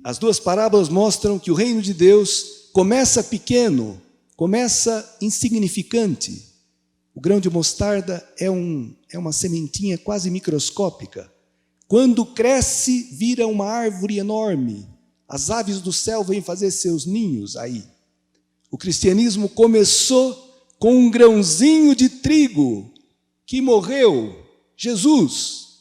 as duas parábolas mostram que o reino de Deus começa pequeno, começa insignificante. O grão de mostarda é uma sementinha quase microscópica. Quando cresce, vira uma árvore enorme. As aves do céu vêm fazer seus ninhos aí. O cristianismo começou com um grãozinho de trigo que morreu, Jesus.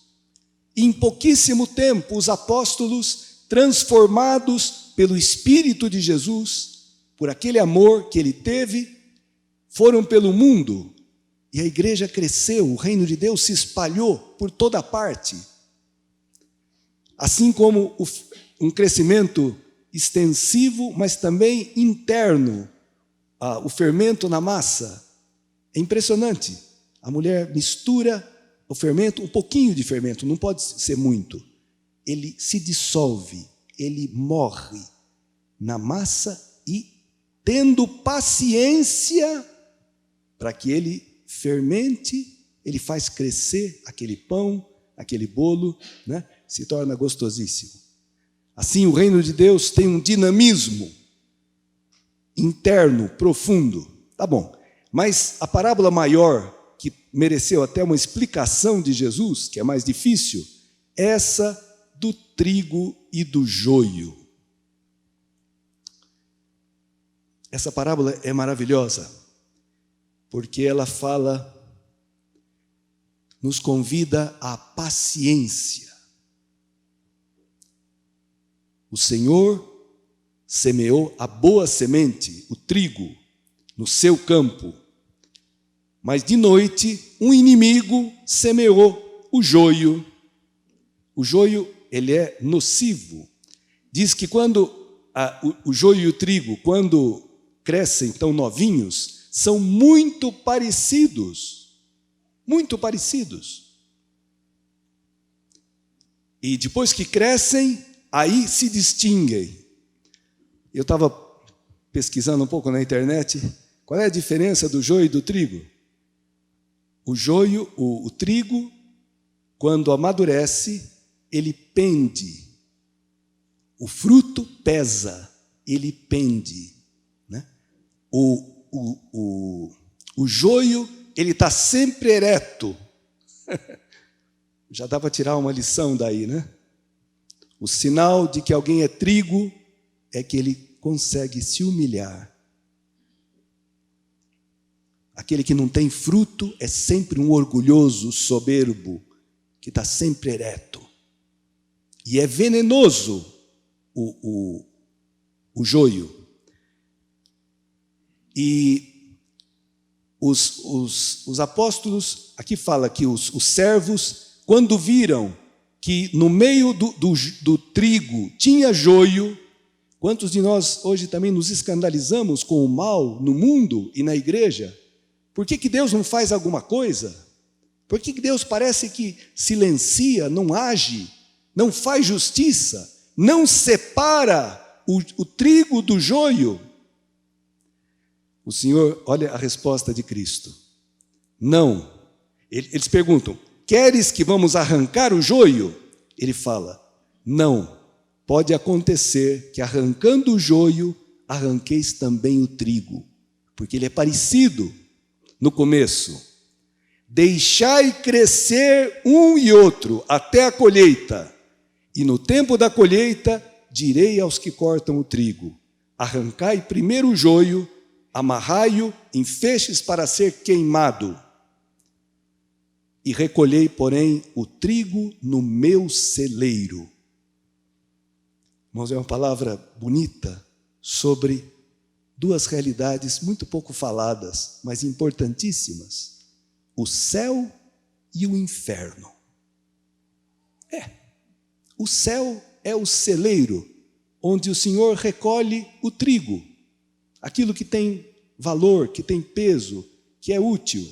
E em pouquíssimo tempo, os apóstolos, transformados pelo Espírito de Jesus, por aquele amor que ele teve, foram pelo mundo. E a igreja cresceu, o reino de Deus se espalhou por toda parte. Assim como um crescimento extensivo, mas também interno, o fermento na massa. É impressionante. A mulher mistura o fermento, um pouquinho de fermento, não pode ser muito. Ele se dissolve, ele morre na massa e, tendo paciência para que ele fermente, ele faz crescer aquele pão, aquele bolo, né? Se torna gostosíssimo. Assim, o reino de Deus tem um dinamismo interno, profundo. Tá bom, mas a parábola maior, que mereceu até uma explicação de Jesus, que é mais difícil, é essa do trigo e do joio. Essa parábola é maravilhosa, porque ela nos convida à paciência. O Senhor semeou a boa semente, o trigo, no seu campo. Mas de noite, um inimigo semeou o joio. O joio, ele é nocivo. Diz que quando o joio e o trigo, quando crescem tão novinhos, são muito parecidos. Muito parecidos. E depois que crescem, aí se distinguem. Eu estava pesquisando um pouco na internet, qual é a diferença do joio e do trigo? O joio, o trigo, quando amadurece, ele pende. O fruto pesa, ele pende. Né? O joio, ele está sempre ereto. Já dá para tirar uma lição daí, né? O sinal de que alguém é trigo é que ele consegue se humilhar. Aquele que não tem fruto é sempre um orgulhoso, soberbo, que está sempre ereto. E é venenoso o joio. E os apóstolos, aqui fala que os servos, quando viram que no meio do trigo tinha joio, quantos de nós hoje também nos escandalizamos com o mal no mundo e na igreja? Por que Deus não faz alguma coisa? Por que Deus parece que silencia, não age, não faz justiça, não separa o trigo do joio? O Senhor, olha a resposta de Cristo. Não. Eles perguntam, queres que vamos arrancar o joio? Ele fala, não. Pode acontecer que arrancando o joio, arranqueis também o trigo, porque ele é parecido no começo. Deixai crescer um e outro até a colheita, e no tempo da colheita direi aos que cortam o trigo, arrancai primeiro o joio, amarrai-o em feixes para ser queimado, e recolhei, porém, o trigo no meu celeiro. Irmãos, é uma palavra bonita sobre duas realidades muito pouco faladas, mas importantíssimas. O céu e o inferno. O céu é o celeiro, onde o Senhor recolhe o trigo, aquilo que tem valor, que tem peso, que é útil.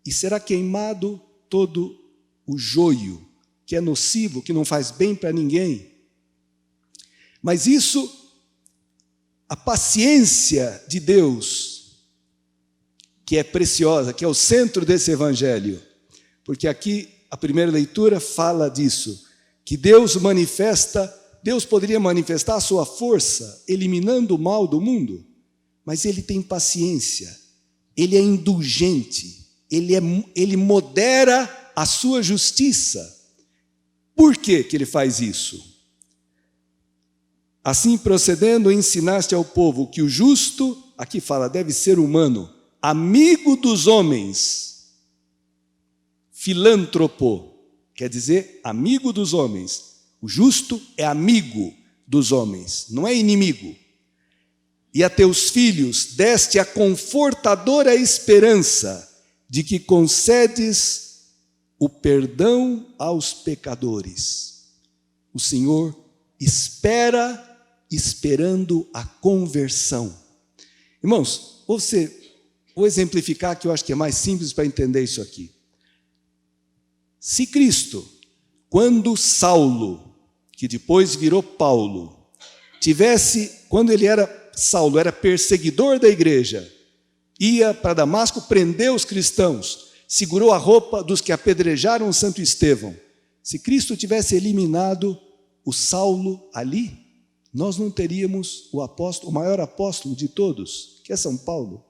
E será queimado todo o joio, que é nocivo, que não faz bem para ninguém. Mas isso, a paciência de Deus, que é preciosa, que é o centro desse evangelho, porque aqui a primeira leitura fala disso, que Deus manifesta Deus poderia manifestar a sua força eliminando o mal do mundo, mas ele tem paciência, ele é indulgente, ele modera a sua justiça. Por que ele faz isso? Assim procedendo, ensinaste ao povo que o justo, aqui fala, deve ser humano, amigo dos homens, filântropo, quer dizer, amigo dos homens. O justo é amigo dos homens, não é inimigo. E a teus filhos deste a confortadora esperança de que concedes o perdão aos pecadores. O Senhor espera, esperando a conversão. Irmãos, vou exemplificar que eu acho que é mais simples para entender isso aqui. Se Cristo, quando Saulo, que depois virou Paulo, quando ele era Saulo, era perseguidor da igreja, ia para Damasco prender os cristãos, segurou a roupa dos que apedrejaram o Santo Estevão. Se Cristo tivesse eliminado o Saulo ali, nós não teríamos o maior apóstolo de todos, que é São Paulo.